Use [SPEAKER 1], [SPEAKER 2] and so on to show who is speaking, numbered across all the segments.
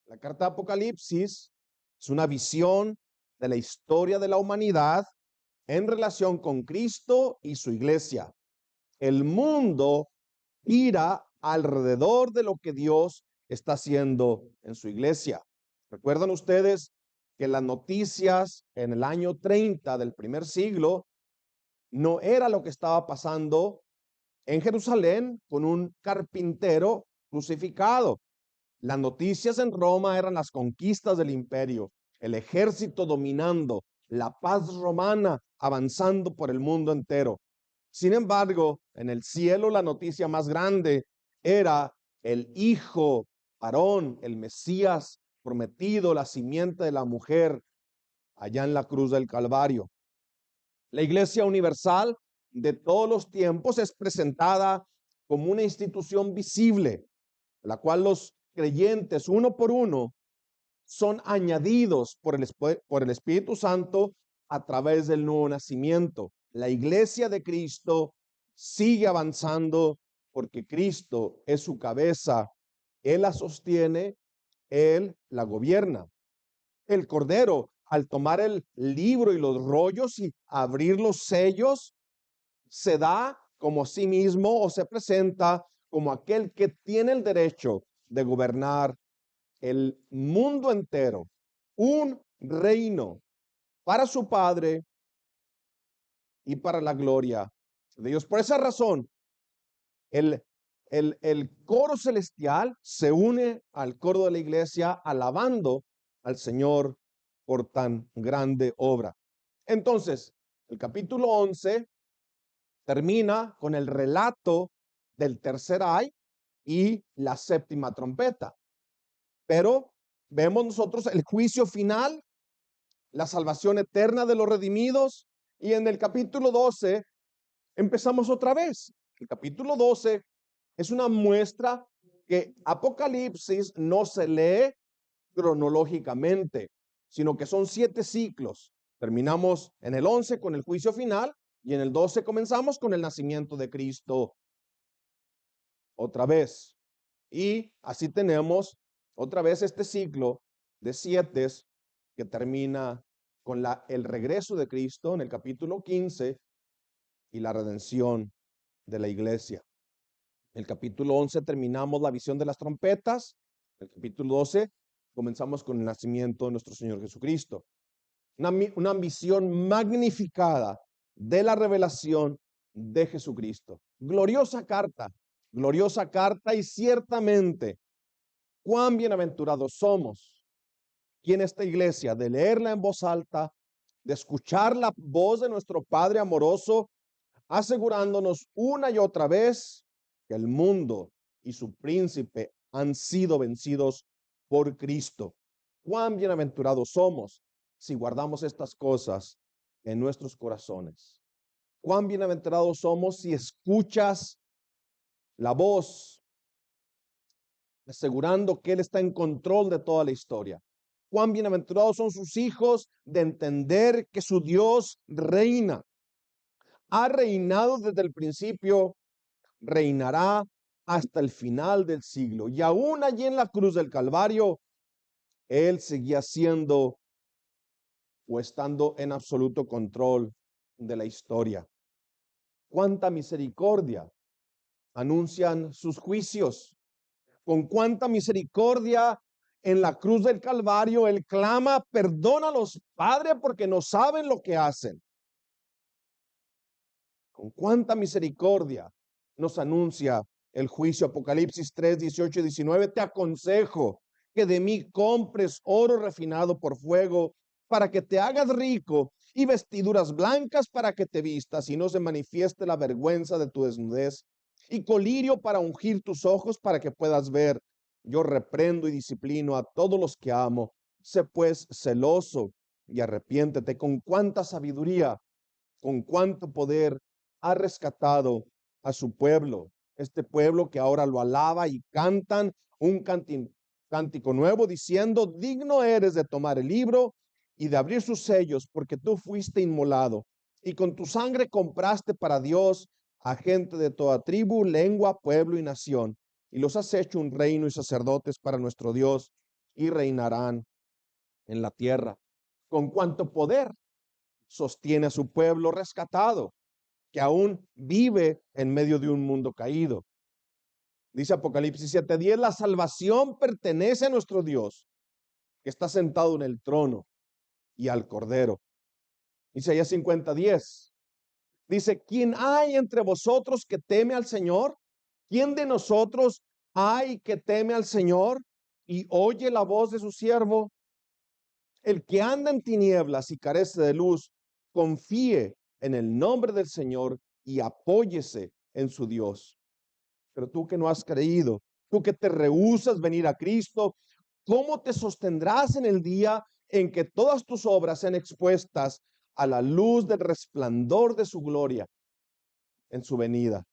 [SPEAKER 1] La carta de Apocalipsis es una visión de la historia de la humanidad en relación con Cristo y su iglesia. El mundo gira alrededor de lo que Dios está haciendo en su iglesia. ¿Recuerdan ustedes que las noticias en el año 30 del primer siglo no era lo que estaba pasando en Jerusalén con un carpintero crucificado? Las noticias en Roma eran las conquistas del imperio, el ejército dominando, la paz romana avanzando por el mundo entero. Sin embargo, en el cielo la noticia más grande era el hijo varón, el Mesías prometido, la simiente de la mujer, allá en la cruz del Calvario. La Iglesia Universal de todos los tiempos es presentada como una institución visible, la cual los creyentes, uno por uno, son añadidos por el Espíritu Santo a través del nuevo nacimiento. La iglesia de Cristo sigue avanzando porque Cristo es su cabeza. Él la sostiene, Él la gobierna. El Cordero, al tomar el libro y los rollos y abrir los sellos, se da como a sí mismo o se presenta como aquel que tiene el derecho de gobernar el mundo entero, un reino para su Padre y para la gloria de Dios. Por esa razón, el, el coro celestial se une al coro de la iglesia alabando al Señor por tan grande obra. Entonces, el capítulo 11 termina con el relato del tercer ay y la séptima trompeta. Pero vemos nosotros el juicio final, la salvación eterna de los redimidos, y en el capítulo 12 empezamos otra vez. El capítulo 12 es una muestra que Apocalipsis no se lee cronológicamente, sino que son 7 ciclos. Terminamos en el 11 con el juicio final y en el 12 comenzamos con el nacimiento de Cristo otra vez. Y así tenemos otra vez este ciclo de 7 que termina con el regreso de Cristo en el capítulo 15 y la redención de la iglesia. El capítulo 11 terminamos la visión de las trompetas. El capítulo 12 comenzamos con el nacimiento de nuestro Señor Jesucristo. Una visión magnificada de la revelación de Jesucristo. Gloriosa carta y ciertamente cuán bienaventurados somos aquí en esta iglesia de leerla en voz alta, de escuchar la voz de nuestro Padre amoroso, asegurándonos una y otra vez que el mundo y su príncipe han sido vencidos por Cristo. Cuán bienaventurados somos si guardamos estas cosas en nuestros corazones. Cuán bienaventurados somos si escuchas la voz, asegurando que Él está en control de toda la historia. Cuán bienaventurados son sus hijos de entender que su Dios reina. Ha reinado desde el principio, reinará hasta el final del siglo. Y aún allí en la cruz del Calvario, Él seguía siendo o estando en absoluto control de la historia. Cuánta misericordia anuncian sus juicios. Con cuánta misericordia en la cruz del Calvario Él clama, perdónalos, Padre, porque no saben lo que hacen. Con cuánta misericordia nos anuncia el juicio. Apocalipsis 3, 18 y 19. Te aconsejo que de mí compres oro refinado por fuego para que te hagas rico y vestiduras blancas para que te vistas y no se manifieste la vergüenza de tu desnudez, y colirio para ungir tus ojos para que puedas ver. Yo reprendo y disciplino a todos los que amo. Sé pues celoso y arrepiéntete. Con cuánta sabiduría, con cuánto poder ha rescatado a su pueblo. Este pueblo que ahora lo alaba y cantan un cántico nuevo diciendo: digno eres de tomar el libro y de abrir sus sellos, porque tú fuiste inmolado y con tu sangre compraste para Dios a gente de toda tribu, lengua, pueblo y nación, y los has hecho un reino y sacerdotes para nuestro Dios, y reinarán en la tierra. Con cuánto poder sostiene a su pueblo rescatado, que aún vive en medio de un mundo caído. Dice Apocalipsis 7:10, la salvación pertenece a nuestro Dios, que está sentado en el trono, y al Cordero. Isaías 50:10 dice, ¿quién hay entre vosotros que teme al Señor? ¿Quién de nosotros hay que teme al Señor y oye la voz de su siervo? El que anda en tinieblas y carece de luz, confíe en el nombre del Señor y apóyese en su Dios. Pero tú que no has creído, tú que te rehusas venir a Cristo, ¿cómo te sostendrás en el día en que todas tus obras sean expuestas a la luz del resplandor de su gloria en su venida?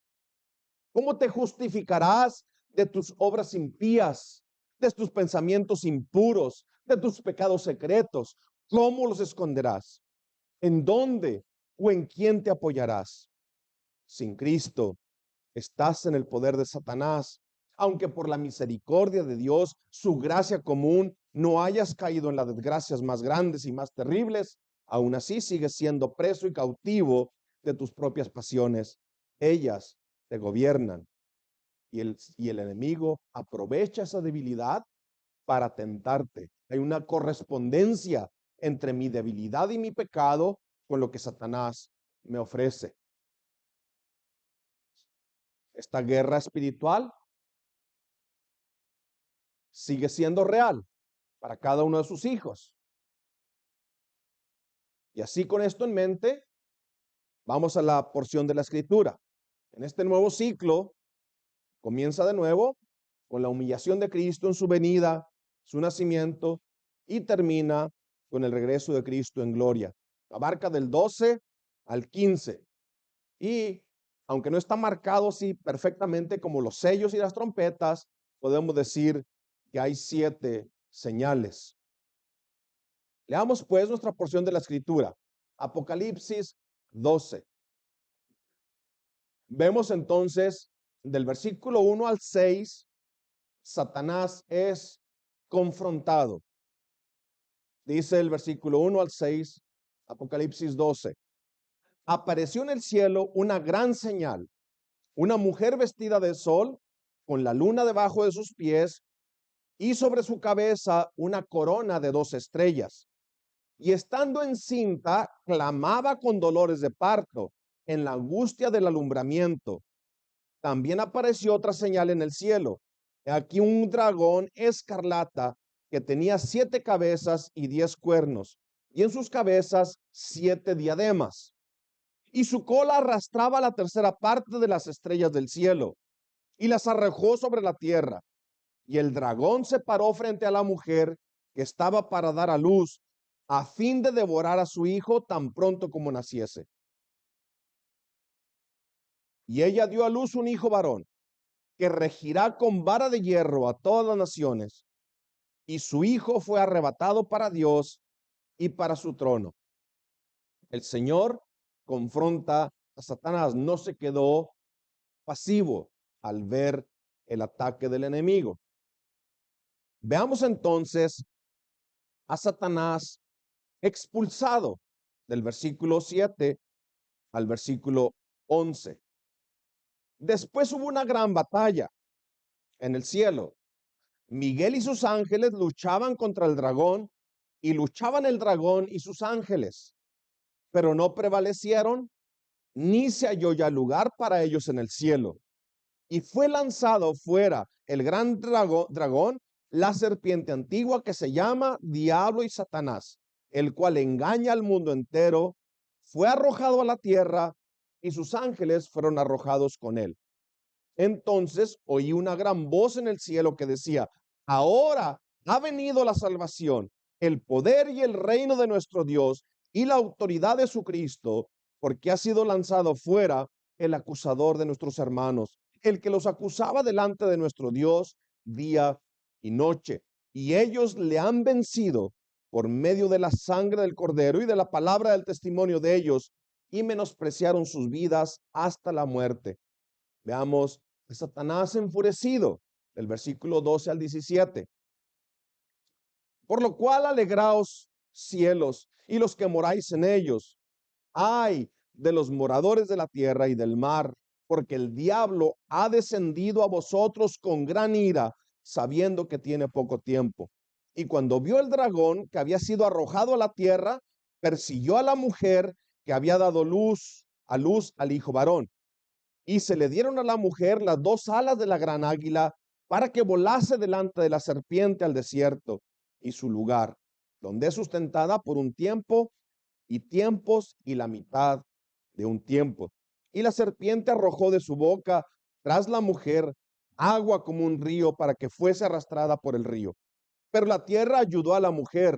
[SPEAKER 1] ¿Cómo te justificarás de tus obras impías, de tus pensamientos impuros, de tus pecados secretos? ¿Cómo los esconderás? ¿En dónde o en quién te apoyarás? Sin Cristo estás en el poder de Satanás, aunque por la misericordia de Dios, su gracia común, no hayas caído en las desgracias más grandes y más terribles, aún así sigues siendo preso y cautivo de tus propias pasiones. Ellas te gobiernan y el enemigo aprovecha esa debilidad para tentarte. Hay una correspondencia entre mi debilidad y mi pecado con lo que Satanás me ofrece. Esta guerra espiritual sigue siendo real para cada uno de sus hijos. Y así con esto en mente, vamos a la porción de la escritura. En este nuevo ciclo, comienza de nuevo con la humillación de Cristo en su venida, su nacimiento, y termina con el regreso de Cristo en gloria. Abarca del 12 al 15. Y aunque no está marcado así perfectamente como los sellos y las trompetas, podemos decir que hay 7 señales. Leamos pues nuestra porción de la escritura. Apocalipsis 12. Vemos entonces del versículo 1 al 6, Satanás es confrontado. Dice el versículo 1 al 6, Apocalipsis 12. Apareció en el cielo una gran señal, una mujer vestida de sol, con la luna debajo de sus pies, y sobre su cabeza una corona de 2 estrellas. Y estando encinta, clamaba con dolores de parto, en la angustia del alumbramiento. También apareció otra señal en el cielo. Aquí un dragón escarlata que tenía 7 cabezas y 10 cuernos, y en sus cabezas 7 diademas. Y su cola arrastraba la tercera parte de las estrellas del cielo, y las arrojó sobre la tierra. Y el dragón se paró frente a la mujer que estaba para dar a luz, a fin de devorar a su hijo tan pronto como naciese. Y ella dio a luz un hijo varón, que regirá con vara de hierro a todas las naciones. Y su hijo fue arrebatado para Dios y para su trono. El Señor confronta a Satanás, no se quedó pasivo al ver el ataque del enemigo. Veamos entonces a Satanás expulsado del versículo 7 al versículo 11. Después hubo una gran batalla en el cielo. Miguel y sus ángeles luchaban contra el dragón, y luchaban el dragón y sus ángeles, pero no prevalecieron, ni se halló ya lugar para ellos en el cielo. Y fue lanzado fuera el gran dragón, la serpiente antigua, que se llama Diablo y Satanás, el cual engaña al mundo entero. Fue arrojado a la tierra, y sus ángeles fueron arrojados con él. Entonces oí una gran voz en el cielo que decía: ahora ha venido la salvación, el poder y el reino de nuestro Dios y la autoridad de su Cristo, porque ha sido lanzado fuera el acusador de nuestros hermanos, el que los acusaba delante de nuestro Dios día y noche. Y ellos le han vencido por medio de la sangre del Cordero y de la palabra del testimonio de ellos, y menospreciaron sus vidas hasta la muerte. Veamos a Satanás enfurecido, del versículo 12 al 17. Por lo cual alegraos, cielos, y los que moráis en ellos. Ay de los moradores de la tierra y del mar, porque el diablo ha descendido a vosotros con gran ira, sabiendo que tiene poco tiempo. Y cuando vio el dragón que había sido arrojado a la tierra, persiguió a la mujer que había dado a luz al hijo varón. Y se le dieron a la mujer las dos alas de la gran águila para que volase delante de la serpiente al desierto y su lugar, donde es sustentada por un tiempo y tiempos y la mitad de un tiempo. Y la serpiente arrojó de su boca tras la mujer agua como un río para que fuese arrastrada por el río. Pero la tierra ayudó a la mujer,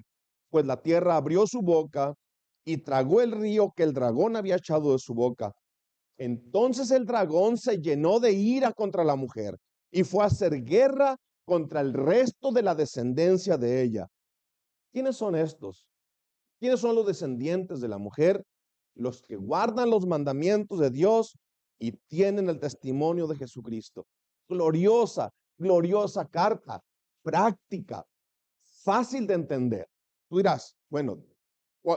[SPEAKER 1] pues la tierra abrió su boca y tragó el río que el dragón había echado de su boca. Entonces el dragón se llenó de ira contra la mujer y fue a hacer guerra contra el resto de la descendencia de ella. ¿Quiénes son estos? ¿Quiénes son los descendientes de la mujer? Los que guardan los mandamientos de Dios y tienen el testimonio de Jesucristo. Gloriosa, gloriosa carta, práctica, fácil de entender. Tú dirás, bueno,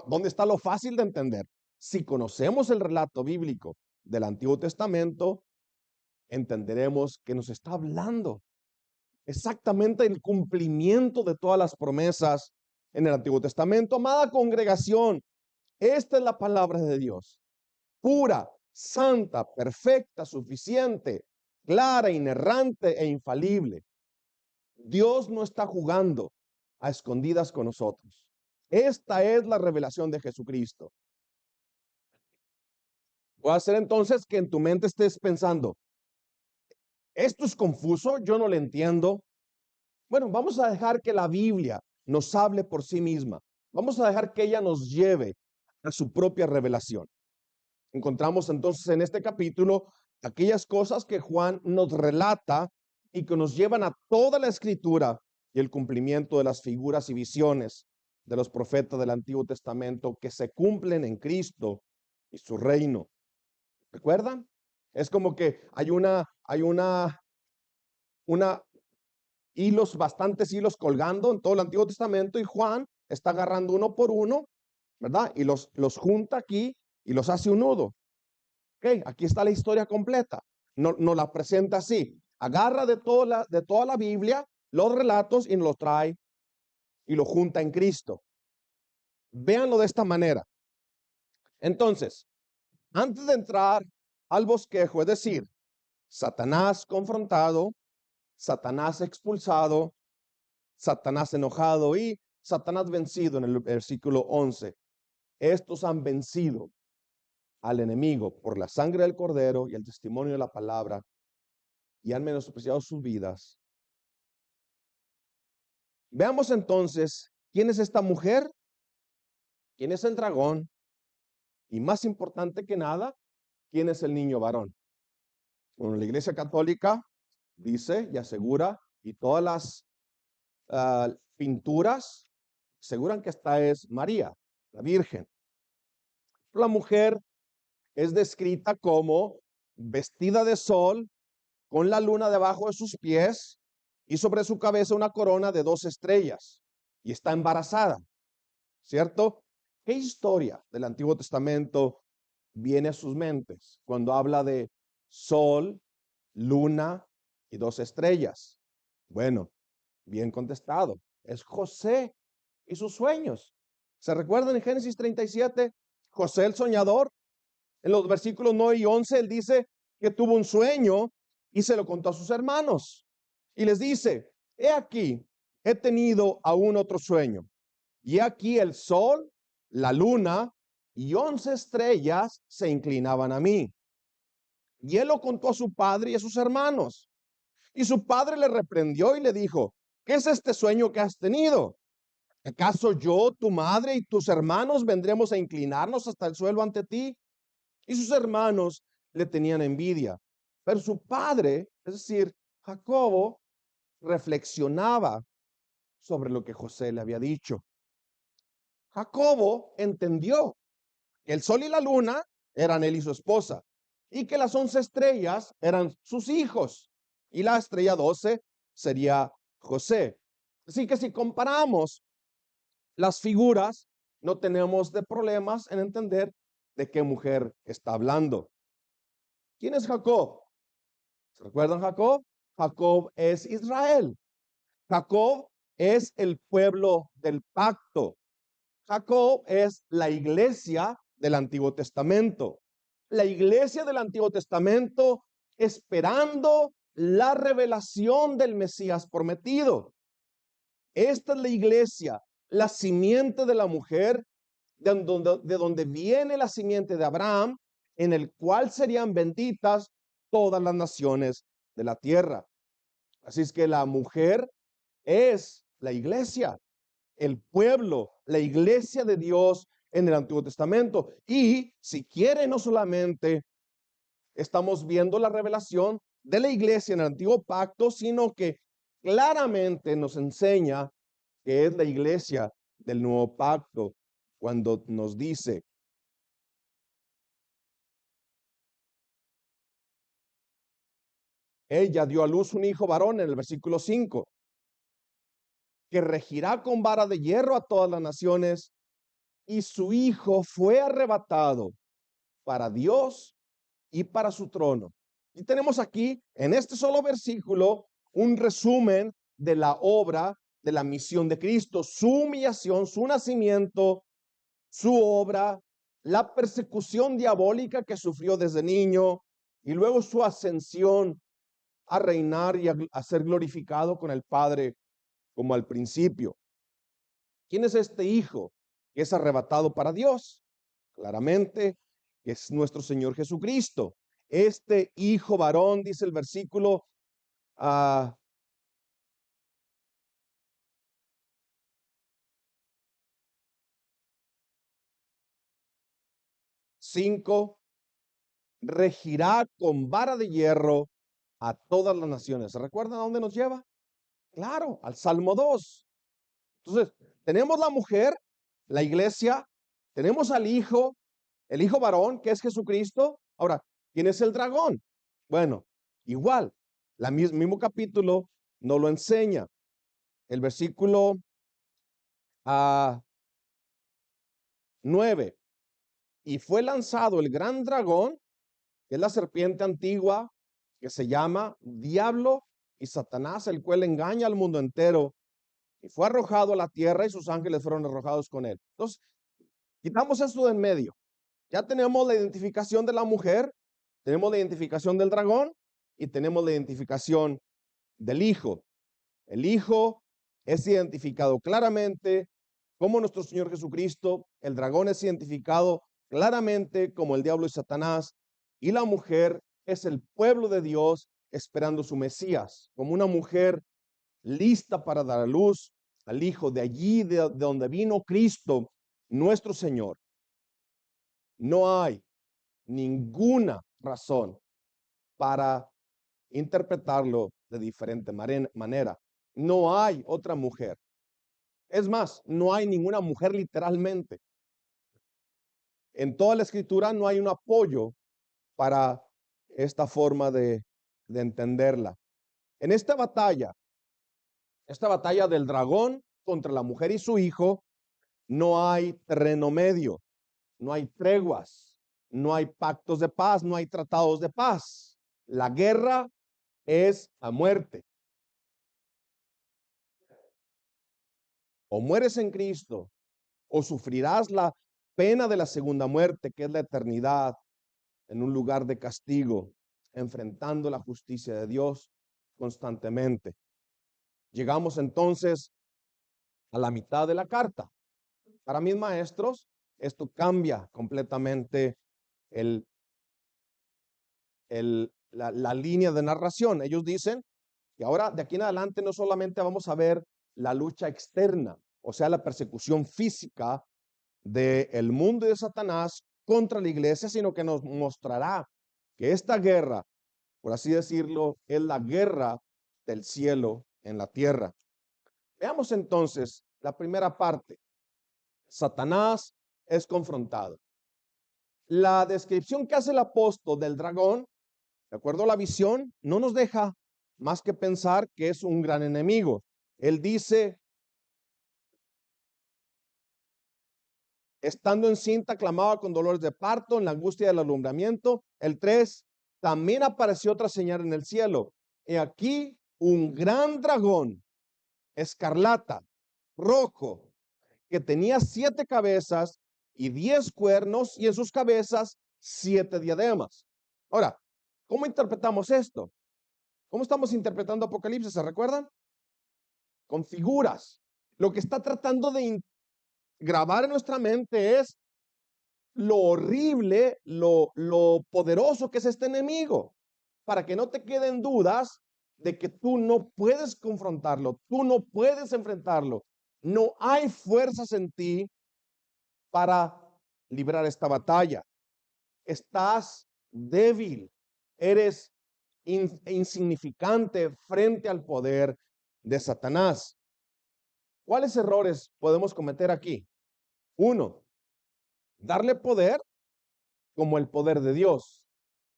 [SPEAKER 1] ¿dónde está lo fácil de entender? Si conocemos el relato bíblico del Antiguo Testamento, entenderemos que nos está hablando exactamente el cumplimiento de todas las promesas en el Antiguo Testamento. Amada congregación, esta es la palabra de Dios, pura, santa, perfecta, suficiente, clara, inerrante e infalible. Dios no está jugando a escondidas con nosotros. Esta es la revelación de Jesucristo. Puede ser entonces que en tu mente estés pensando, esto es confuso, yo no lo entiendo. Bueno, vamos a dejar que la Biblia nos hable por sí misma. Vamos a dejar que ella nos lleve a su propia revelación. Encontramos entonces en este capítulo aquellas cosas que Juan nos relata y que nos llevan a toda la escritura y el cumplimiento de las figuras y visiones de los profetas del Antiguo Testamento que se cumplen en Cristo y su reino. ¿Recuerdan? Es como que hay bastantes hilos colgando en todo el Antiguo Testamento y Juan está agarrando uno por uno, ¿verdad? Y los junta aquí y los hace un nudo. Ok, aquí está la historia completa. No la presenta así. Agarra de toda la Biblia los relatos y nos los trae y lo junta en Cristo. Véanlo de esta manera. Entonces, antes de entrar al bosquejo, es decir, Satanás confrontado, Satanás expulsado, Satanás enojado y Satanás vencido en el versículo 11. Estos han vencido al enemigo por la sangre del cordero y el testimonio de la palabra y han menospreciado sus vidas. Veamos entonces quién es esta mujer, quién es el dragón y más importante que nada, quién es el niño varón. Bueno, la Iglesia Católica dice y asegura y todas las pinturas aseguran que esta es María, la Virgen. La mujer es descrita como vestida de sol, con la luna debajo de sus pies y sobre su cabeza una corona de 2 estrellas. Y está embarazada, ¿cierto? ¿Qué historia del Antiguo Testamento viene a sus mentes cuando habla de sol, luna y 2 estrellas? Bueno, bien contestado. Es José y sus sueños. ¿Se recuerdan en Génesis 37? José el soñador. En los versículos 9 y 11, él dice que tuvo un sueño y se lo contó a sus hermanos. Y les dice, he aquí, he tenido aún otro sueño. Y aquí el sol, la luna y 11 estrellas se inclinaban a mí. Y él lo contó a su padre y a sus hermanos. Y su padre le reprendió y le dijo, ¿qué es este sueño que has tenido? ¿Acaso yo, tu madre y tus hermanos vendremos a inclinarnos hasta el suelo ante ti? Y sus hermanos le tenían envidia. Pero su padre, es decir, Jacobo, reflexionaba sobre lo que José le había dicho. Jacobo entendió que el sol y la luna eran él y su esposa, y que las 11 estrellas eran sus hijos, y la estrella 12 sería José. Así que si comparamos las figuras, no tenemos de problemas en entender de qué mujer está hablando. ¿Quién es Jacob? ¿Se recuerdan Jacob? Jacob es Israel. Jacob es el pueblo del pacto. Jacob es la iglesia del Antiguo Testamento. La iglesia del Antiguo Testamento esperando la revelación del Mesías prometido. Esta es la iglesia, la simiente de la mujer, de donde viene la simiente de Abraham, en el cual serían benditas todas las naciones de la tierra. Así es que la mujer es la iglesia, el pueblo, la iglesia de Dios en el Antiguo Testamento. Y si quiere, no solamente estamos viendo la revelación de la iglesia en el Antiguo Pacto, sino que claramente nos enseña que es la iglesia del Nuevo Pacto cuando nos dice: ella dio a luz un hijo varón en el versículo 5, que regirá con vara de hierro a todas las naciones, y su hijo fue arrebatado para Dios y para su trono. Y tenemos aquí, en este solo versículo, un resumen de la obra, de la misión de Cristo, su humillación, su nacimiento, su obra, la persecución diabólica que sufrió desde niño, y luego su ascensión a reinar y a ser glorificado con el Padre como al principio. ¿Quién es este hijo que es arrebatado para Dios? Claramente es nuestro Señor Jesucristo. Este hijo varón, dice el versículo 5, regirá con vara de hierro a todas las naciones. ¿Se recuerdan a dónde nos lleva? Claro, al Salmo 2. Entonces, tenemos la mujer, la iglesia, tenemos al hijo, el hijo varón, que es Jesucristo. Ahora, ¿quién es el dragón? Bueno, igual, mismo capítulo nos lo enseña. El versículo 9. Y fue lanzado el gran dragón, que es la serpiente antigua, que se llama Diablo y Satanás, el cual engaña al mundo entero, y fue arrojado a la tierra y sus ángeles fueron arrojados con él. Entonces, quitamos esto de en medio. Ya tenemos la identificación de la mujer, tenemos la identificación del dragón y tenemos la identificación del hijo. El hijo es identificado claramente como nuestro Señor Jesucristo, el dragón es identificado claramente como el diablo y Satanás, y la mujer es el pueblo de Dios esperando su Mesías, como una mujer lista para dar a luz al hijo, de allí de donde vino Cristo, nuestro Señor. No hay ninguna razón para interpretarlo de diferente manera. No hay otra mujer. Es más, no hay ninguna mujer literalmente. En toda la escritura no hay un apoyo para esta forma de entenderla. En esta batalla del dragón contra la mujer y su hijo, no hay terreno medio, no hay treguas, no hay pactos de paz, no hay tratados de paz. La guerra es a muerte. O mueres en Cristo, o sufrirás la pena de la segunda muerte, que es la eternidad en un lugar de castigo, enfrentando la justicia de Dios constantemente. Llegamos entonces a la mitad de la carta. Para mis maestros, esto cambia completamente la línea de narración. Ellos dicen que ahora de aquí en adelante no solamente vamos a ver la lucha externa, o sea, la persecución física del mundo y de Satanás contra la iglesia, sino que nos mostrará que esta guerra, por así decirlo, es la guerra del cielo en la tierra. Veamos entonces la primera parte. Satanás es confrontado. La descripción que hace el apóstol del dragón, de acuerdo a la visión, no nos deja más que pensar que es un gran enemigo. Él dice Estando encinta, clamaba con dolores de parto, en la angustia del alumbramiento. El 3, también apareció otra señal en el cielo. He aquí un gran dragón, escarlata, rojo, que tenía 7 cabezas y 10 cuernos, y en sus cabezas 7 diademas. Ahora, ¿cómo interpretamos esto? ¿Cómo estamos interpretando Apocalipsis? ¿Se recuerdan? Con figuras. Lo que está tratando de grabar en nuestra mente es lo horrible, lo poderoso que es este enemigo, para que no te queden dudas de que tú no puedes confrontarlo, tú no puedes enfrentarlo. No hay fuerzas en ti para librar esta batalla. Estás débil, eres insignificante frente al poder de Satanás. ¿Cuáles errores podemos cometer aquí? 1, darle poder como el poder de Dios.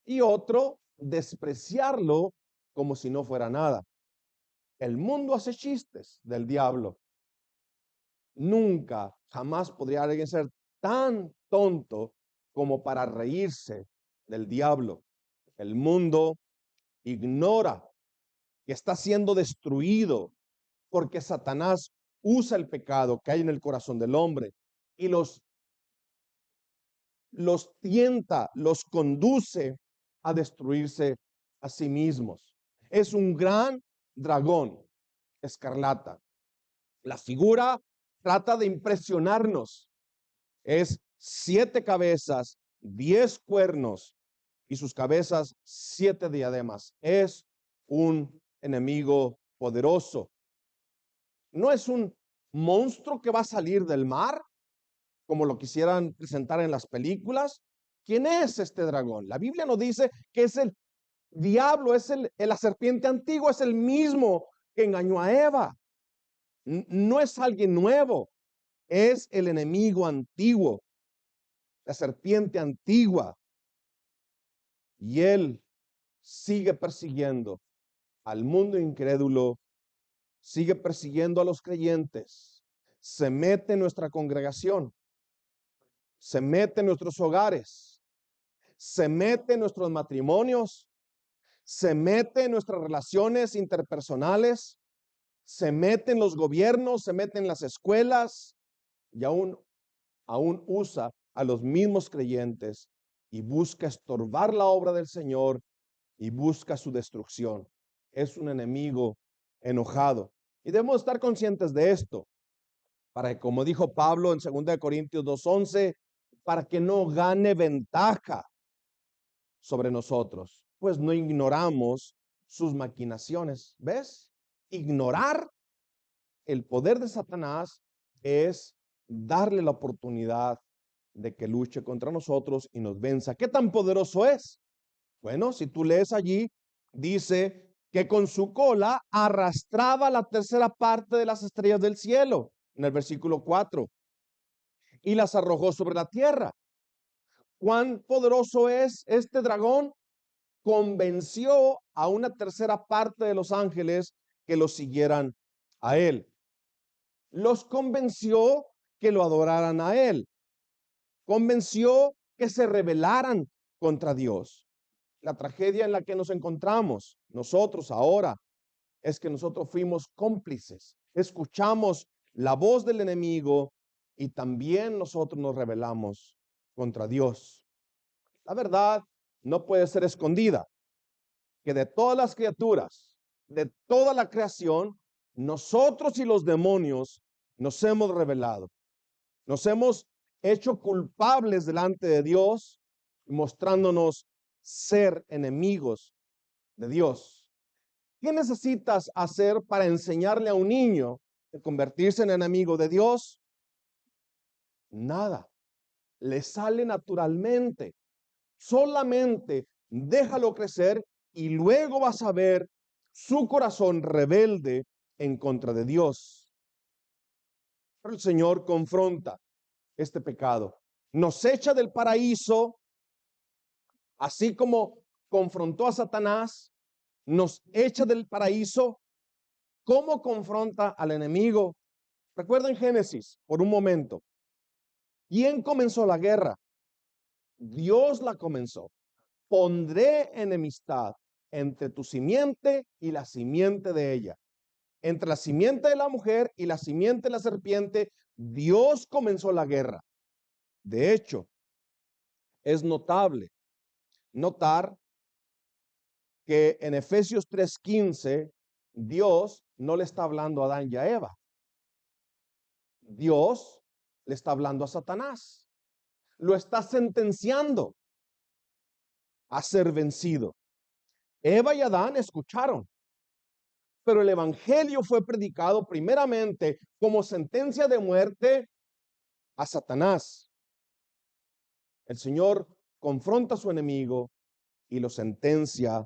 [SPEAKER 1] Y otro, despreciarlo como si no fuera nada. El mundo hace chistes del diablo. Nunca, jamás podría alguien ser tan tonto como para reírse del diablo. El mundo ignora que está siendo destruido porque Satanás usa el pecado que hay en el corazón del hombre y los tienta, los conduce a destruirse a sí mismos. Es un gran dragón escarlata. La figura trata de impresionarnos. Es 7 cabezas, 10 cuernos y sus cabezas 7 diademas. Es un enemigo poderoso. No es un monstruo que va a salir del mar, como lo quisieran presentar en las películas. ¿Quién es este dragón? La Biblia nos dice que es el diablo, es la serpiente antigua, es el mismo que engañó a Eva. No es alguien nuevo, es el enemigo antiguo, la serpiente antigua. Y él sigue persiguiendo al mundo incrédulo, sigue persiguiendo a los creyentes, se mete en nuestra congregación, se mete en nuestros hogares, se mete en nuestros matrimonios, se mete en nuestras relaciones interpersonales, se mete en los gobiernos, se mete en las escuelas y aún usa a los mismos creyentes y busca estorbar la obra del Señor y busca su destrucción. Es un enemigo enojado y debemos estar conscientes de esto para que, como dijo Pablo en 2 Corintios 2:11, para que no gane ventaja sobre nosotros, pues no ignoramos sus maquinaciones. ¿Ves? Ignorar el poder de Satanás es darle la oportunidad de que luche contra nosotros y nos venza. ¿Qué tan poderoso es? Bueno, si tú lees allí, dice que con su cola arrastraba la tercera parte de las estrellas del cielo, en el versículo 4, y las arrojó sobre la tierra. ¿Cuán poderoso es este dragón? Convenció a una tercera parte de los ángeles que lo siguieran a él. Los convenció que lo adoraran a él. Convenció que se rebelaran contra Dios. La tragedia en la que nos encontramos nosotros ahora es que nosotros fuimos cómplices. Escuchamos la voz del enemigo y también nosotros nos rebelamos contra Dios. La verdad no puede ser escondida, que de todas las criaturas, de toda la creación, nosotros y los demonios nos hemos rebelado. Nos hemos hecho culpables delante de Dios, mostrándonos ser enemigos de Dios. ¿Qué necesitas hacer para enseñarle a un niño a convertirse en enemigo de Dios? Nada. Le sale naturalmente. Solamente déjalo crecer y luego vas a ver su corazón rebelde en contra de Dios. Pero el Señor confronta este pecado. Nos echa del paraíso, así como confrontó a Satanás, nos echa del paraíso. ¿Cómo confronta al enemigo? Recuerden Génesis por un momento. ¿Quién comenzó la guerra? Dios la comenzó. Pondré enemistad entre tu simiente y la simiente de ella. Entre la simiente de la mujer y la simiente de la serpiente, Dios comenzó la guerra. De hecho, es notable notar que en Efesios 3:15, Dios no le está hablando a Adán y a Eva. Dios le está hablando a Satanás. Lo está sentenciando a ser vencido. Eva y Adán escucharon, pero el evangelio fue predicado primeramente como sentencia de muerte a Satanás. El Señor confronta a su enemigo y lo sentencia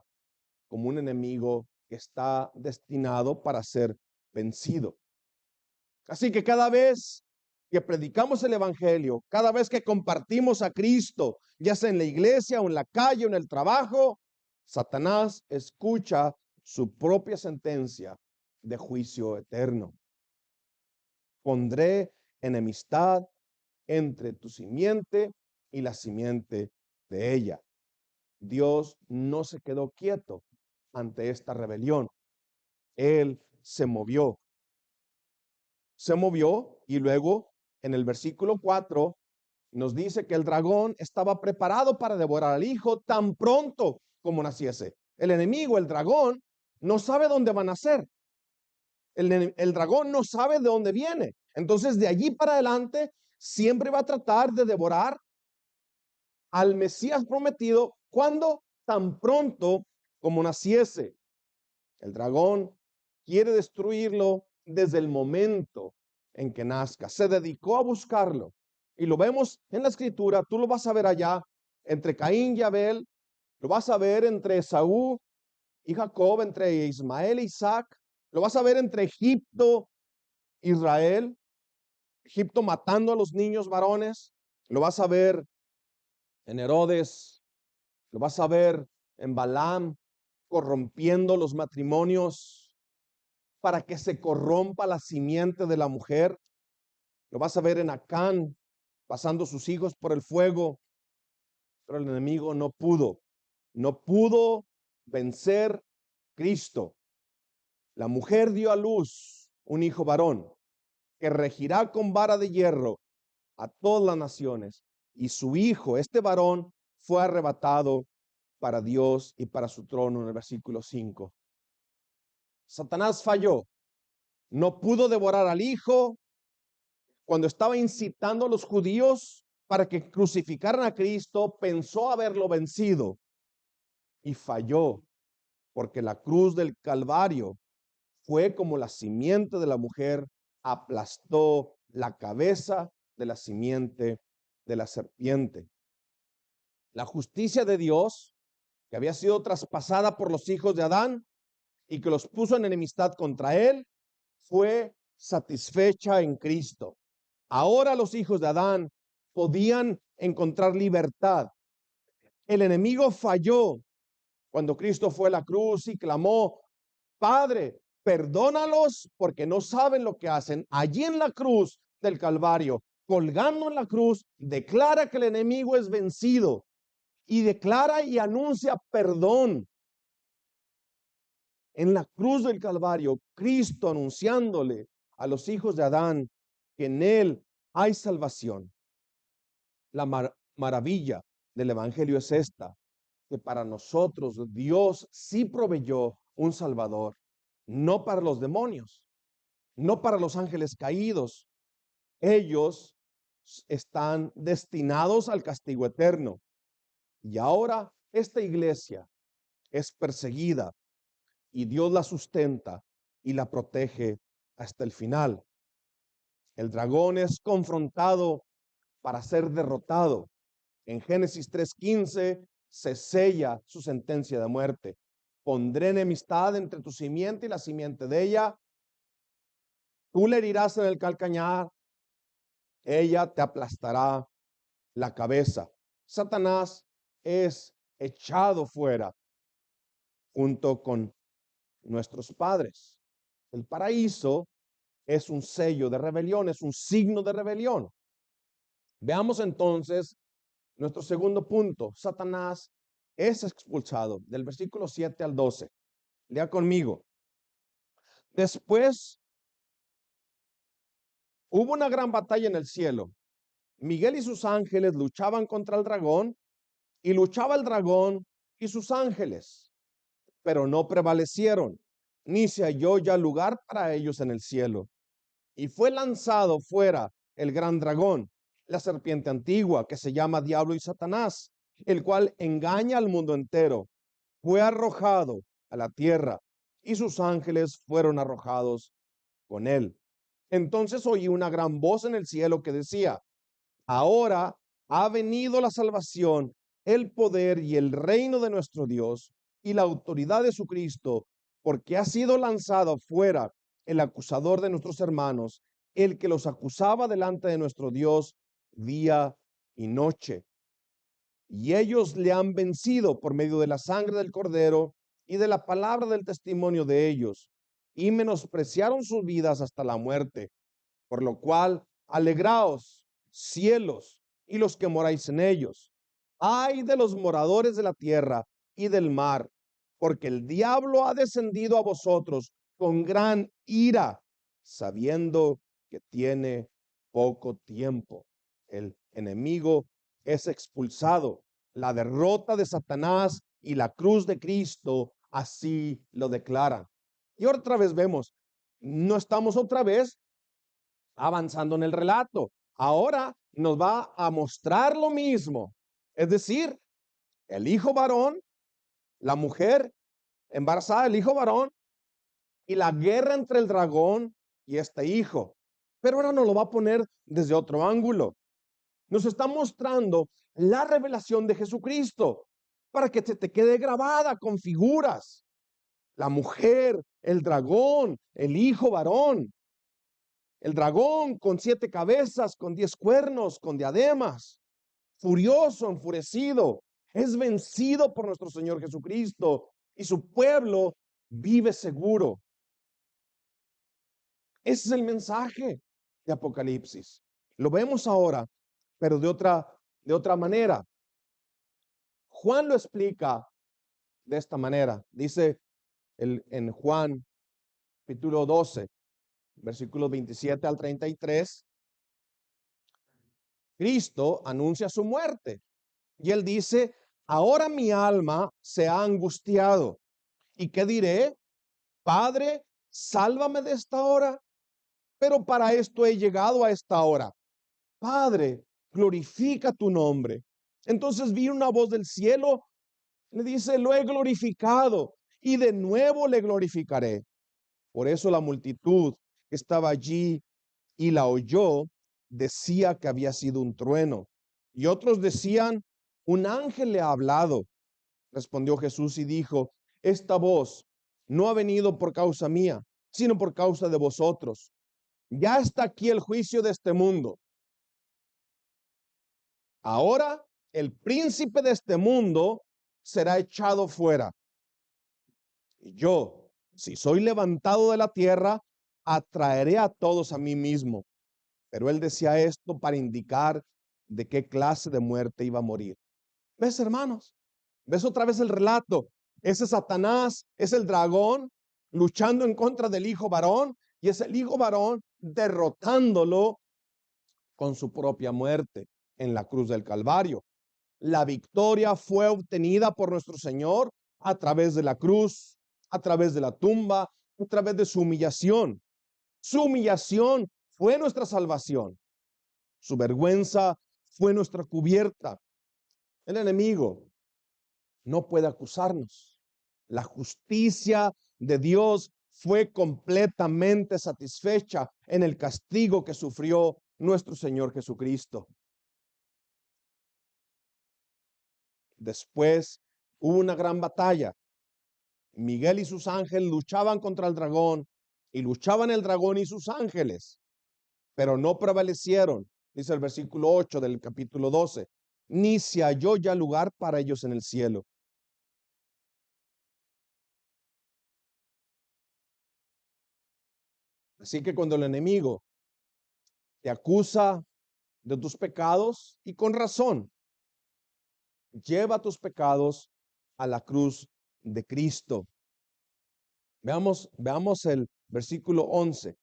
[SPEAKER 1] como un enemigo que está destinado para ser vencido. Así que cada vez que predicamos el evangelio, cada vez que compartimos a Cristo, ya sea en la iglesia o en la calle o en el trabajo, Satanás escucha su propia sentencia de juicio eterno. Pondré enemistad entre tu simiente y la simiente de ella. Dios no se quedó quieto ante esta rebelión. Él se movió. Se movió y luego en el versículo 4 nos dice que el dragón estaba preparado para devorar al hijo tan pronto como naciese. El enemigo, el dragón, no sabe dónde va a nacer. El dragón no sabe de dónde viene. Entonces, de allí para adelante, siempre va a tratar de devorar al Mesías prometido cuando tan pronto como naciese. El dragón quiere destruirlo desde el momento en que nazca. Se dedicó a buscarlo. Y lo vemos en la escritura. Tú lo vas a ver allá entre Caín y Abel. Lo vas a ver entre Esaú y Jacob, entre Ismael e Isaac. Lo vas a ver entre Egipto, Israel. Egipto matando a los niños varones. Lo vas a ver en Herodes. Lo vas a ver en Balaam corrompiendo los matrimonios para que se corrompa la simiente de la mujer. Lo vas a ver en Acán pasando sus hijos por el fuego, pero el enemigo no pudo vencer Cristo. La mujer dio a luz un hijo varón que regirá con vara de hierro a todas las naciones, y su hijo, este varón, fue arrebatado para Dios y para su trono en el versículo 5. Satanás falló, no pudo devorar al hijo. Cuando estaba incitando a los judíos para que crucificaran a Cristo, pensó haberlo vencido y falló, porque la cruz del Calvario fue como la simiente de la mujer aplastó la cabeza de la simiente de la serpiente. La justicia de Dios, que había sido traspasada por los hijos de Adán y que los puso en enemistad contra él, fue satisfecha en Cristo. Ahora los hijos de Adán podían encontrar libertad. El enemigo falló cuando Cristo fue a la cruz y clamó: Padre, perdónalos porque no saben lo que hacen. Allí en la cruz del Calvario, colgando en la cruz, declara que el enemigo es vencido y declara y anuncia perdón. En la cruz del Calvario, Cristo anunciándole a los hijos de Adán que en él hay salvación. La maravilla del evangelio es esta, que para nosotros Dios sí proveyó un Salvador, no para los demonios, no para los ángeles caídos. Ellos están destinados al castigo eterno. Y ahora esta iglesia es perseguida y Dios la sustenta y la protege hasta el final. El dragón es confrontado para ser derrotado. En Génesis 3:15 se sella su sentencia de muerte. Pondré enemistad entre tu simiente y la simiente de ella. Tú le herirás en el calcañar, ella te aplastará la cabeza. Satanás es echado fuera junto con nuestros padres. El paraíso es un sello de rebelión, es un signo de rebelión. Veamos entonces nuestro segundo punto. Satanás es expulsado del versículo 7 al 12. Lea conmigo. Después hubo una gran batalla en el cielo. Miguel y sus ángeles luchaban contra el dragón, y luchaba el dragón y sus ángeles, pero no prevalecieron, ni se halló ya lugar para ellos en el cielo. Y fue lanzado fuera el gran dragón, la serpiente antigua, que se llama Diablo y Satanás, el cual engaña al mundo entero. Fue arrojado a la tierra, y sus ángeles fueron arrojados con él. Entonces oí una gran voz en el cielo que decía: ahora ha venido la salvación, el poder y el reino de nuestro Dios y la autoridad de su Cristo, porque ha sido lanzado fuera el acusador de nuestros hermanos, el que los acusaba delante de nuestro Dios día y noche. Y ellos le han vencido por medio de la sangre del Cordero y de la palabra del testimonio de ellos, y menospreciaron sus vidas hasta la muerte. Por lo cual, alegraos, cielos, y los que moráis en ellos. Ay de los moradores de la tierra y del mar, porque el diablo ha descendido a vosotros con gran ira, sabiendo que tiene poco tiempo. El enemigo es expulsado. La derrota de Satanás y la cruz de Cristo así lo declaran. Y otra vez vemos, no estamos otra vez avanzando en el relato. Ahora nos va a mostrar lo mismo. Es decir, el hijo varón, la mujer embarazada, el hijo varón, y la guerra entre el dragón y este hijo. Pero ahora nos lo va a poner desde otro ángulo. Nos está mostrando la revelación de Jesucristo para que se te quede grabada con figuras. La mujer, el dragón, el hijo varón. El dragón con 7 cabezas, con 10 cuernos, con diademas, furioso, enfurecido, es vencido por nuestro Señor Jesucristo y su pueblo vive seguro. Ese es el mensaje de Apocalipsis. Lo vemos ahora, pero de otra manera. Juan lo explica de esta manera. Dice en Juan capítulo 12, versículos 27 al 33, Cristo anuncia su muerte. Y él dice: ahora mi alma se ha angustiado. ¿Y qué diré? Padre, sálvame de esta hora. Pero para esto he llegado a esta hora. Padre, glorifica tu nombre. Entonces vi una voz del cielo, le dice: lo he glorificado y de nuevo le glorificaré. Por eso la multitud que estaba allí y la oyó decía que había sido un trueno. Y otros decían: un ángel le ha hablado. Respondió Jesús y dijo: esta voz no ha venido por causa mía, sino por causa de vosotros. Ya está aquí el juicio de este mundo. Ahora el príncipe de este mundo será echado fuera. Y yo, si soy levantado de la tierra, atraeré a todos a mí mismo. Pero él decía esto para indicar de qué clase de muerte iba a morir. ¿Ves, hermanos? ¿Ves otra vez el relato? Ese Satanás es el dragón luchando en contra del hijo varón, y es el hijo varón derrotándolo con su propia muerte en la cruz del Calvario. La victoria fue obtenida por nuestro Señor a través de la cruz, a través de la tumba, a través de su humillación. Su humillación fue nuestra salvación. Su vergüenza fue nuestra cubierta. El enemigo no puede acusarnos. La justicia de Dios fue completamente satisfecha en el castigo que sufrió nuestro Señor Jesucristo. Después hubo una gran batalla. Miguel y sus ángeles luchaban contra el dragón, y luchaban el dragón y sus ángeles, pero no prevalecieron, dice el versículo 8 del capítulo 12, ni se halló ya lugar para ellos en el cielo. Así que cuando el enemigo te acusa de tus pecados y con razón. Lleva tus pecados a la cruz de Cristo. Veamos el versículo 11.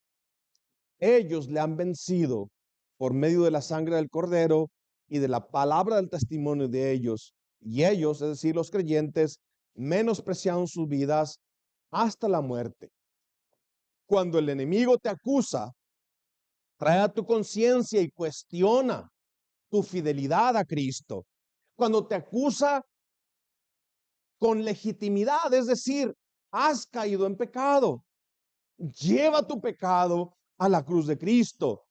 [SPEAKER 1] Ellos le han vencido por medio de la sangre del Cordero y de la palabra del testimonio de ellos. Y ellos, es decir, los creyentes, menospreciaron sus vidas hasta la muerte. Cuando el enemigo te acusa, trae a tu conciencia y cuestiona tu fidelidad a Cristo. Cuando te acusa con legitimidad, es decir, has caído en pecado, lleva tu pecado a la cruz de Cristo.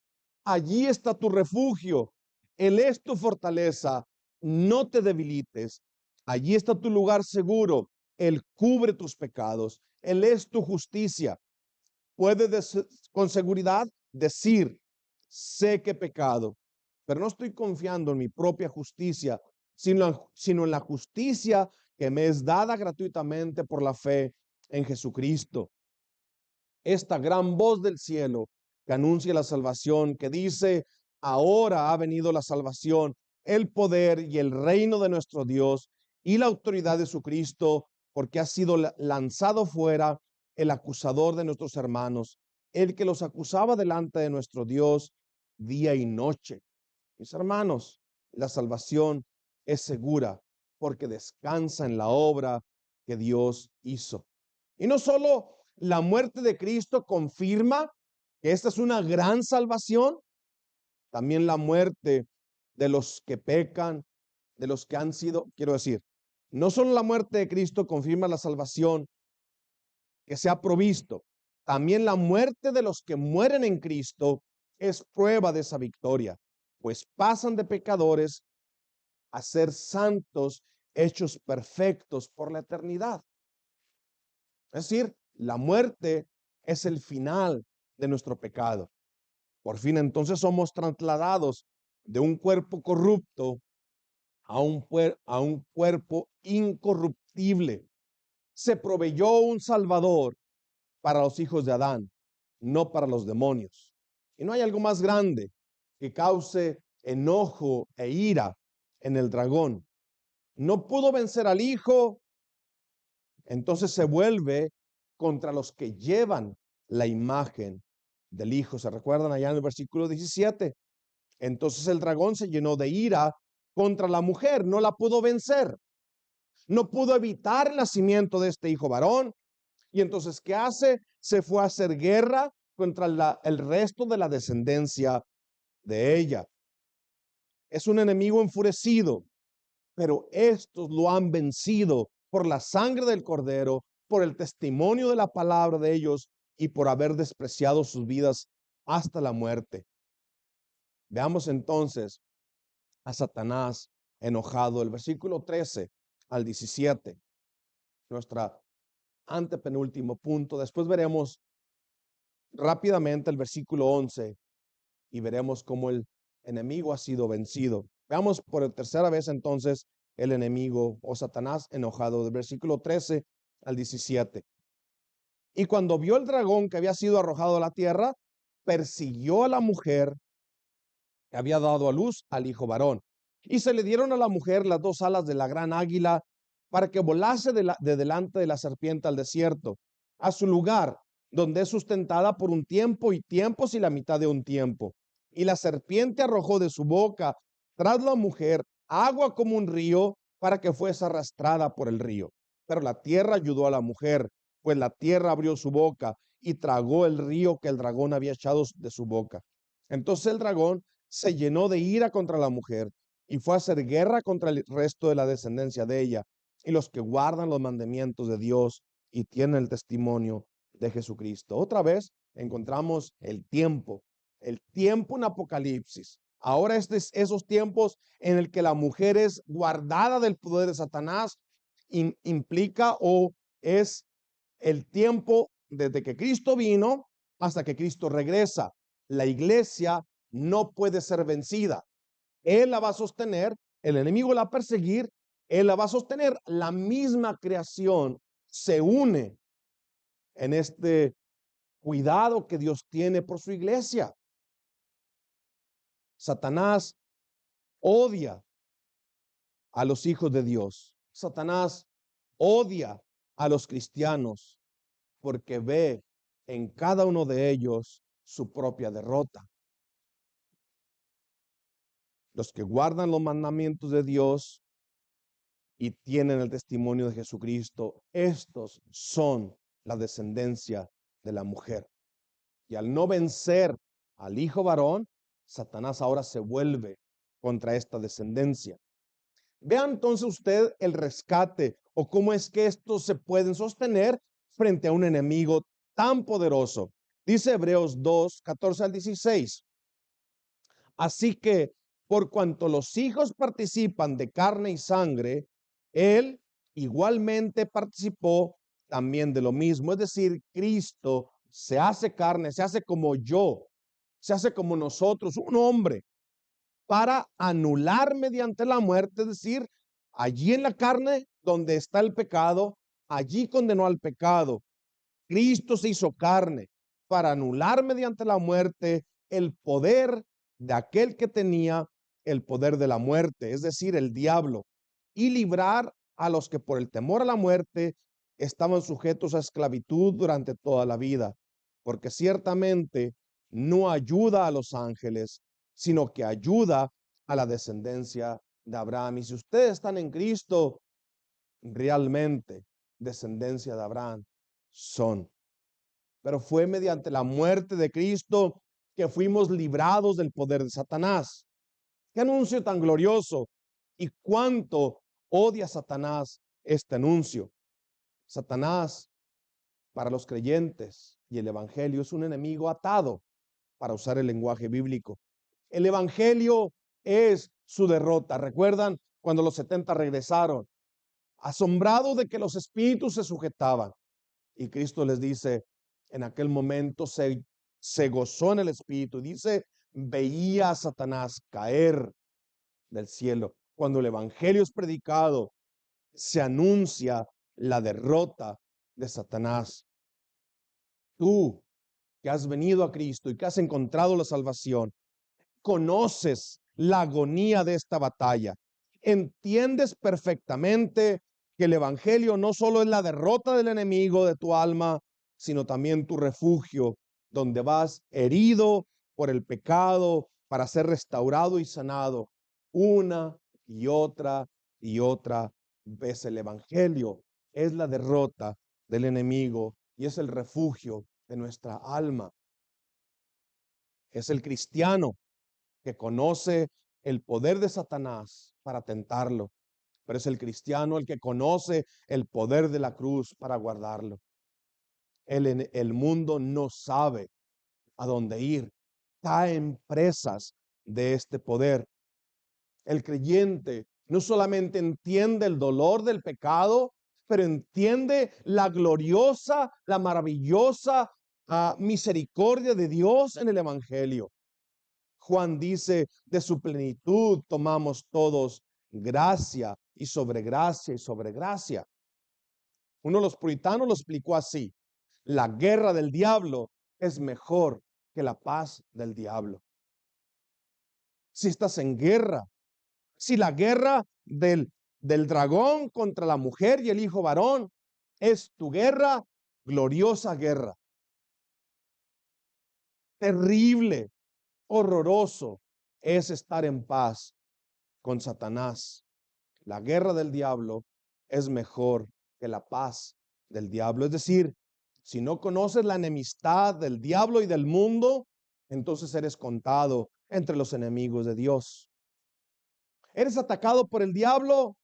[SPEAKER 1] Allí está tu refugio. Él es tu fortaleza. No te debilites. Allí está tu lugar seguro. Él cubre tus pecados. Él es tu justicia. Puedes con seguridad decir, sé que he pecado, pero no estoy confiando en mi propia justicia, sino en la justicia que me es dada gratuitamente por la fe en Jesucristo. Esta gran voz del cielo que anuncia la salvación, que dice, ahora ha venido la salvación, el poder y el reino de nuestro Dios y la autoridad de su Cristo, porque ha sido lanzado fuera el acusador de nuestros hermanos, el que los acusaba delante de nuestro Dios día y noche. Mis hermanos, la salvación es segura porque descansa en la obra que Dios hizo. Y no solo la muerte de Cristo confirma que esta es una gran salvación, también la muerte de los que pecan, de los que han sido, quiero decir, no solo la muerte de Cristo confirma la salvación que se ha provisto, también la muerte de los que mueren en Cristo es prueba de esa victoria, pues pasan de pecadores a ser santos, hechos perfectos por la eternidad. Es decir, la muerte es el final de nuestro pecado. Por fin entonces somos trasladados de un cuerpo corrupto a un cuerpo incorruptible. Se proveyó un Salvador para los hijos de Adán, no para los demonios. Y no hay algo más grande que cause enojo e ira en el dragón. No pudo vencer al hijo, entonces se vuelve contra los que llevan la imagen del hijo. ¿Se recuerdan allá en el versículo 17? Entonces el dragón se llenó de ira contra la mujer, no la pudo vencer, no pudo evitar el nacimiento de este hijo varón. Y entonces, ¿qué hace? Se fue a hacer guerra contra el resto de la descendencia de ella. Es un enemigo enfurecido, pero estos lo han vencido por la sangre del Cordero, por el testimonio de la palabra de ellos y por haber despreciado sus vidas hasta la muerte. Veamos entonces a Satanás enojado. El versículo 13 al 17, nuestra antepenúltimo punto. Después veremos rápidamente el versículo 11 y veremos cómo el enemigo ha sido vencido. Veamos por tercera vez entonces el enemigo o Satanás enojado, del versículo 13 al 17. Y cuando vio el dragón que había sido arrojado a la tierra, persiguió a la mujer que había dado a luz al hijo varón. Y se le dieron a la mujer las dos alas de la gran águila para que volase de delante de la serpiente al desierto, a su lugar, donde es sustentada por un tiempo y tiempos y la mitad de un tiempo. Y la serpiente arrojó de su boca tras la mujer agua como un río para que fuese arrastrada por el río. Pero la tierra ayudó a la mujer, pues la tierra abrió su boca y tragó el río que el dragón había echado de su boca. Entonces el dragón se llenó de ira contra la mujer y fue a hacer guerra contra el resto de la descendencia de ella y los que guardan los mandamientos de Dios y tienen el testimonio de Jesucristo. Otra vez encontramos el tiempo en Apocalipsis. Ahora esos tiempos en el que la mujer es guardada del poder de Satanás implica o es el tiempo desde que Cristo vino hasta que Cristo regresa. La iglesia no puede ser vencida. Él la va a sostener, el enemigo la va a perseguir, él la va a sostener. La misma creación se une en este cuidado que Dios tiene por su iglesia. Satanás odia a los hijos de Dios. Satanás odia a los cristianos porque ve en cada uno de ellos su propia derrota. Los que guardan los mandamientos de Dios y tienen el testimonio de Jesucristo, estos son la descendencia de la mujer. Y al no vencer al hijo varón, Satanás ahora se vuelve contra esta descendencia. Vea entonces usted el rescate o cómo es que estos se pueden sostener frente a un enemigo tan poderoso. Dice Hebreos 2, 14 al 16. Así que por cuanto los hijos participan de carne y sangre, él igualmente participó también de lo mismo. Es decir, Cristo se hace carne, se hace como yo, se hace como nosotros, un hombre, para anular mediante la muerte, es decir, allí en la carne donde está el pecado, allí condenó al pecado. Cristo se hizo carne para anular mediante la muerte el poder de aquel que tenía el poder de la muerte, es decir, el diablo, y librar a los que por el temor a la muerte estaban sujetos a esclavitud durante toda la vida, porque ciertamente no ayuda a los ángeles, sino que ayuda a la descendencia de Abraham. Y si ustedes están en Cristo, realmente descendencia de Abraham son. Pero fue mediante la muerte de Cristo que fuimos librados del poder de Satanás. Qué anuncio tan glorioso y cuánto odia Satanás este anuncio. Satanás, para los creyentes y el evangelio, es un enemigo atado, para usar el lenguaje bíblico. El evangelio es su derrota. ¿Recuerdan cuando los 70 regresaron, asombrados de que los espíritus se sujetaban? Y Cristo les dice, en aquel momento se gozó en el espíritu. Dice, veía a Satanás caer del cielo. Cuando el evangelio es predicado, se anuncia la derrota de Satanás. Tú que has venido a Cristo y que has encontrado la salvación, conoces la agonía de esta batalla. Entiendes perfectamente que el evangelio no solo es la derrota del enemigo de tu alma, sino también tu refugio, donde vas herido por el pecado para ser restaurado y sanado una y otra vez. El evangelio es la derrota del enemigo y es el refugio de nuestra alma. Es el cristiano que conoce el poder de Satanás para tentarlo, pero es el cristiano el que conoce el poder de la cruz para guardarlo. El mundo no sabe a dónde ir, cae en presas de este poder. El creyente no solamente entiende el dolor del pecado, pero entiende la gloriosa, la maravillosa misericordia de Dios en el evangelio. Juan dice, de su plenitud tomamos todos gracia y sobre gracia y sobre gracia. Uno de los puritanos lo explicó así: la guerra del diablo es mejor que la paz del diablo. Si estás en guerra, si la guerra del dragón contra la mujer y el hijo varón es tu guerra, gloriosa guerra. Terrible, horroroso es estar en paz con Satanás. La guerra del diablo es mejor que la paz del diablo. Es decir, si no conoces la enemistad del diablo y del mundo, entonces eres contado entre los enemigos de Dios. ¿Eres atacado por el diablo?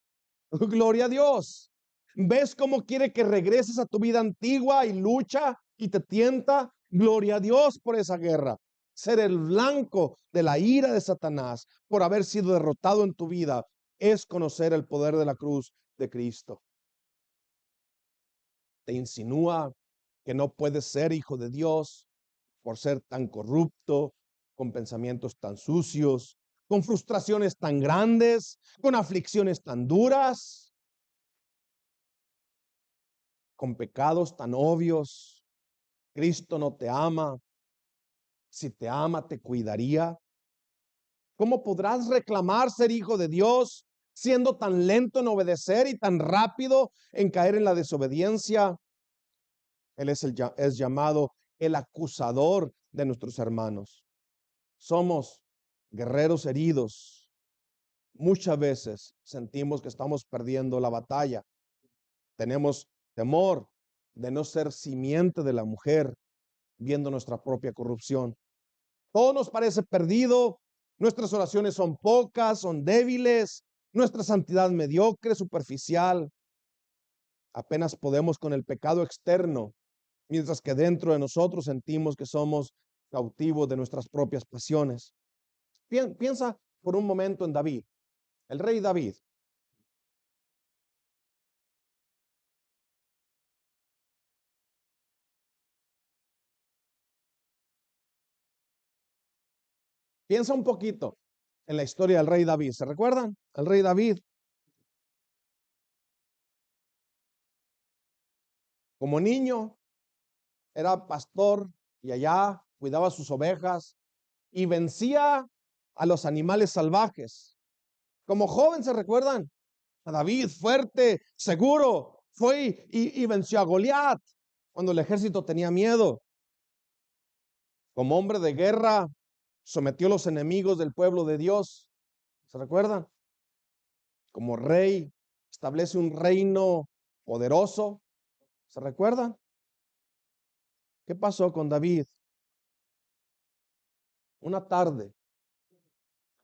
[SPEAKER 1] Gloria a Dios. ¿Ves cómo quiere que regreses a tu vida antigua y lucha y te tienta? Gloria a Dios por esa guerra. Ser el blanco de la ira de Satanás por haber sido derrotado en tu vida es conocer el poder de la cruz de Cristo. Te insinúa que no puedes ser hijo de Dios por ser tan corrupto, con pensamientos tan sucios, con frustraciones tan grandes, con aflicciones tan duras, con pecados tan obvios. Cristo no te ama. Si te ama, te cuidaría. ¿Cómo podrás reclamar ser hijo de Dios siendo tan lento en obedecer y tan rápido en caer en la desobediencia? Él es llamado el acusador de nuestros hermanos. Somos guerreros heridos. Muchas veces sentimos que estamos perdiendo la batalla. Tenemos temor de no ser simiente de la mujer, viendo nuestra propia corrupción. Todo nos parece perdido. Nuestras oraciones son pocas, son débiles. Nuestra santidad mediocre, superficial. Apenas podemos con el pecado externo, mientras que dentro de nosotros sentimos que somos cautivos de nuestras propias pasiones. Piensa por un momento en David, el rey David. Piensa un poquito en la historia del rey David. ¿Se recuerdan? El rey David, como niño, era pastor y allá cuidaba sus ovejas y vencía a los animales salvajes. Como joven, ¿se recuerdan? A David, fuerte, seguro, fue y venció a Goliat cuando el ejército tenía miedo. Como hombre de guerra, sometió a los enemigos del pueblo de Dios. ¿Se recuerdan? Como rey, establece un reino poderoso. ¿Se recuerdan? ¿Qué pasó con David? Una tarde,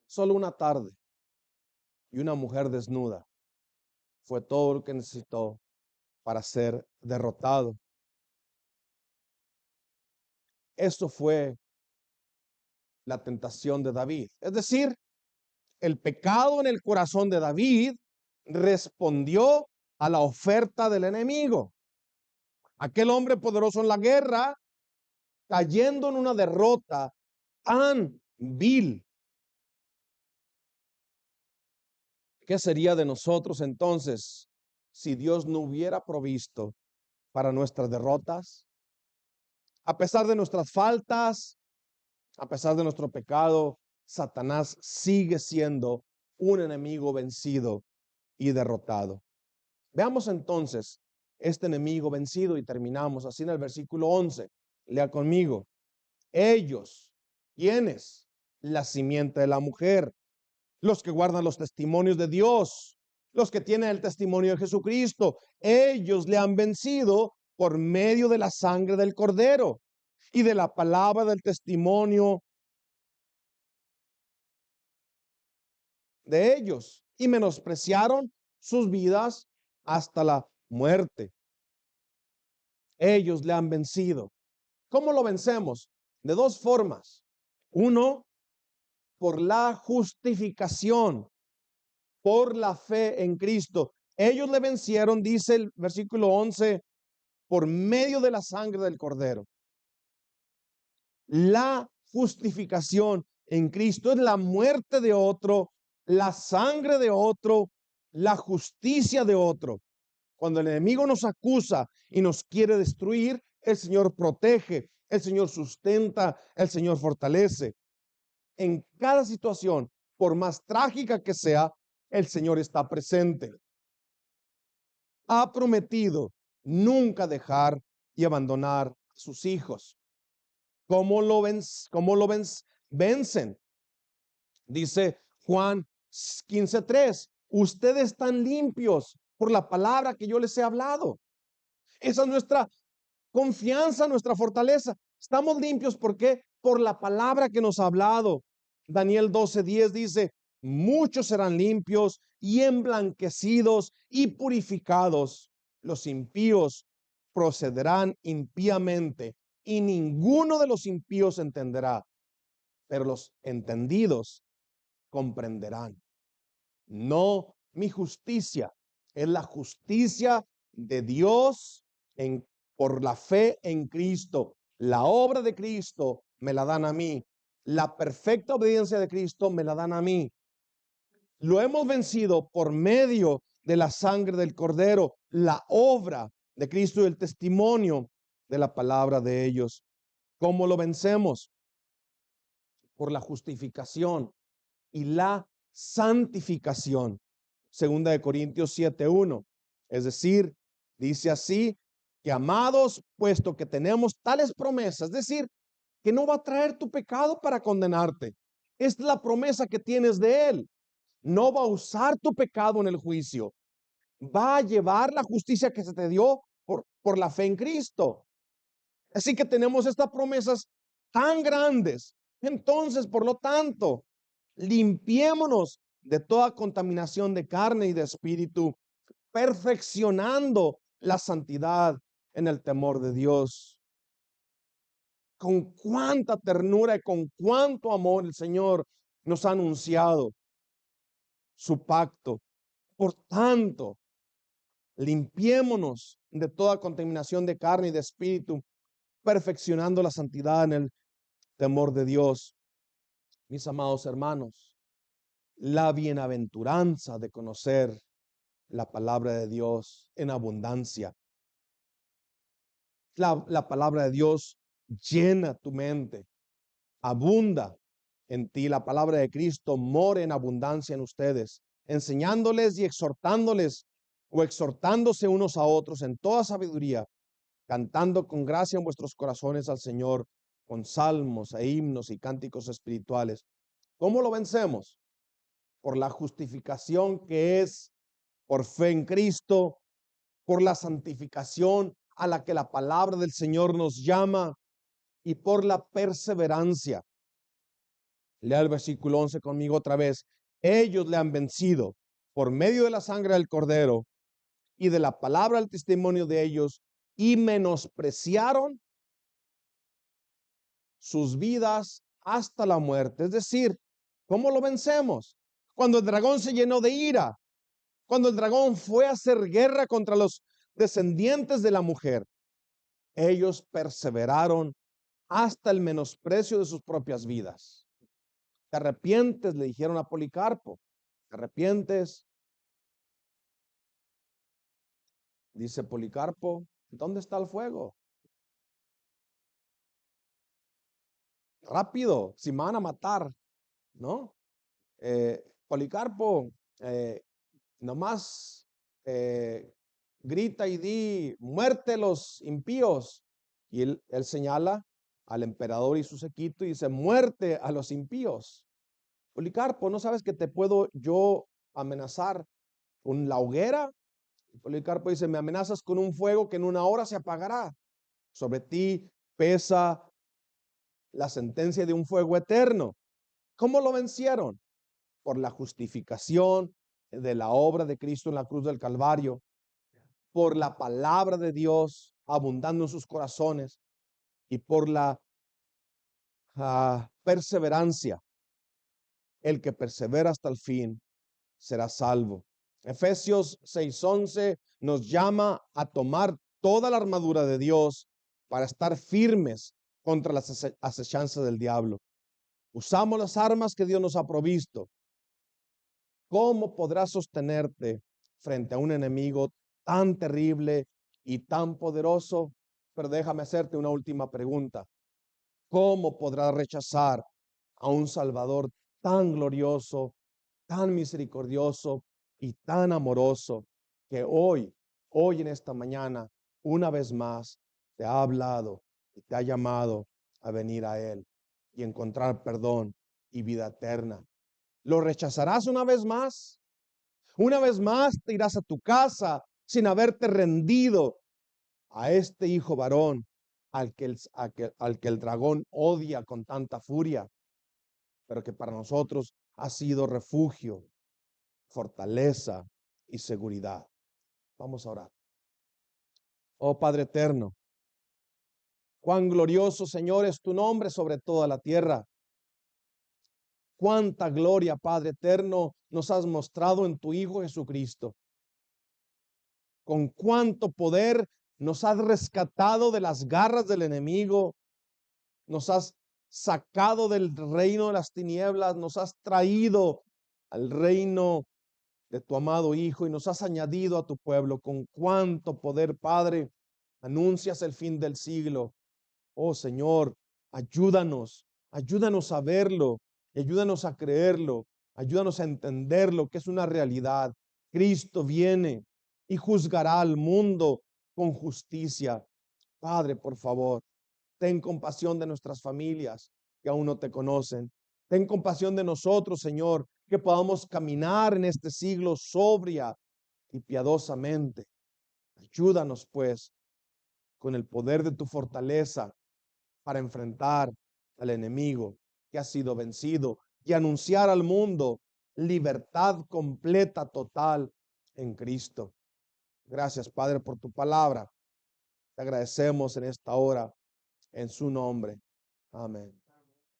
[SPEAKER 1] solo una tarde, y una mujer desnuda fue todo lo que necesitó para ser derrotado. Eso fue la tentación de David. Es decir, el pecado en el corazón de David respondió a la oferta del enemigo. Aquel hombre poderoso en la guerra, cayendo en una derrota tan vil. ¿Qué sería de nosotros entonces si Dios no hubiera provisto para nuestras derrotas? A pesar de nuestras faltas, a pesar de nuestro pecado, Satanás sigue siendo un enemigo vencido y derrotado. Veamos entonces este enemigo vencido y terminamos así en el versículo 11. Lea conmigo. Ellos, ¿quiénes? La simiente de la mujer, los que guardan los testimonios de Dios, los que tienen el testimonio de Jesucristo. Ellos le han vencido por medio de la sangre del Cordero y de la palabra del testimonio de ellos, y menospreciaron sus vidas hasta la muerte. Ellos le han vencido. ¿Cómo lo vencemos? De dos formas. Uno, por la justificación, por la fe en Cristo. Ellos le vencieron, dice el versículo 11, por medio de la sangre del Cordero. La justificación en Cristo es la muerte de otro, la sangre de otro, la justicia de otro. Cuando el enemigo nos acusa y nos quiere destruir, el Señor protege, el Señor sustenta, el Señor fortalece. En cada situación, por más trágica que sea, el Señor está presente. Ha prometido nunca dejar y abandonar a sus hijos. ¿Cómo lo vencen? Dice Juan 15:3, ustedes están limpios por la palabra que yo les he hablado. Esa es nuestra confianza, nuestra fortaleza. Estamos limpios, ¿por qué? Por la palabra que nos ha hablado. Daniel 12:10 dice, muchos serán limpios y emblanquecidos y purificados. Los impíos procederán impíamente y ninguno de los impíos entenderá, pero los entendidos comprenderán. No mi justicia, es la justicia de Dios por la fe en Cristo. La obra de Cristo me la dan a mí. La perfecta obediencia de Cristo me la dan a mí. Lo hemos vencido por medio de la sangre del Cordero, la obra de Cristo y el testimonio de la palabra de ellos. ¿Cómo lo vencemos? Por la justificación y la santificación. Segunda de Corintios 7:1. Es decir, dice así, que amados, puesto que tenemos tales promesas, es decir, que no va a traer tu pecado para condenarte. Es la promesa que tienes de Él. No va a usar tu pecado en el juicio. Va a llevar la justicia que se te dio por la fe en Cristo. Así que tenemos estas promesas tan grandes. Entonces, por lo tanto, limpiémonos de toda contaminación de carne y de espíritu, perfeccionando la santidad en el temor de Dios. Con cuánta ternura y con cuánto amor el Señor nos ha anunciado su pacto. Por tanto, limpiémonos de toda contaminación de carne y de espíritu, perfeccionando la santidad en el temor de Dios. Mis amados hermanos, la bienaventuranza de conocer la palabra de Dios en abundancia. La palabra de Dios llena tu mente, abunda en ti. La palabra de Cristo mora en abundancia en ustedes, enseñándoles y exhortándoles o exhortándose unos a otros en toda sabiduría, cantando con gracia en vuestros corazones al Señor, con salmos e himnos y cánticos espirituales. ¿Cómo lo vencemos? Por la justificación que es por fe en Cristo, por la santificación a la que la palabra del Señor nos llama y por la perseverancia. Lea el versículo 11 conmigo otra vez. Ellos le han vencido por medio de la sangre del Cordero y de la palabra del testimonio de ellos, y menospreciaron sus vidas hasta la muerte. Es decir, ¿cómo lo vencemos? Cuando el dragón se llenó de ira, cuando el dragón fue a hacer guerra contra los descendientes de la mujer, ellos perseveraron hasta el menosprecio de sus propias vidas. ¿Te arrepientes?, le dijeron a Policarpo. ¿Te arrepientes? Dice Policarpo, ¿dónde está el fuego? Rápido, si me van a matar, ¿no? Policarpo, nomás grita y di, muerte los impíos. Y él señala al emperador y su séquito y dice, muerte a los impíos. Policarpo, ¿no sabes que te puedo yo amenazar con la hoguera? Y Policarpo dice, me amenazas con un fuego que en una hora se apagará. Sobre ti pesa la sentencia de un fuego eterno. ¿Cómo lo vencieron? Por la justificación de la obra de Cristo en la cruz del Calvario, por la palabra de Dios abundando en sus corazones y por la perseverancia. El que persevera hasta el fin será salvo. Efesios 6:11 nos llama a tomar toda la armadura de Dios para estar firmes contra las acechanzas del diablo. Usamos las armas que Dios nos ha provisto. ¿Cómo podrás sostenerte frente a un enemigo tan terrible y tan poderoso? Pero déjame hacerte una última pregunta. ¿Cómo podrás rechazar a un Salvador tan glorioso, tan misericordioso y tan amoroso que hoy en esta mañana, una vez más, te ha hablado y te ha llamado a venir a Él y encontrar perdón y vida eterna? ¿Lo rechazarás una vez más? Una vez más te irás a tu casa sin haberte rendido a este hijo varón al que el dragón odia con tanta furia, pero que para nosotros ha sido refugio, fortaleza y seguridad. Vamos a orar. Oh Padre eterno, cuán glorioso, Señor, es tu nombre sobre toda la tierra. Cuánta gloria, Padre eterno, nos has mostrado en tu Hijo Jesucristo. Con cuánto poder nos has rescatado de las garras del enemigo, nos has sacado del reino de las tinieblas, nos has traído al reino de tu amado Hijo y nos has añadido a tu pueblo. Con cuánto poder, Padre, anuncias el fin del siglo. Oh Señor, ayúdanos a verlo, ayúdanos a creerlo, Ayúdanos a entender lo que es una realidad. Cristo viene y juzgará al mundo con justicia. Padre, por favor, ten compasión de nuestras familias que aún no te conocen. Ten compasión de nosotros, Señor, que podamos caminar en este siglo sobria y piadosamente. Ayúdanos, pues, con el poder de tu fortaleza para enfrentar al enemigo que ha sido vencido y anunciar al mundo libertad completa, total en Cristo. Gracias, Padre, por tu palabra. Te agradecemos en esta hora, en su nombre. Amén.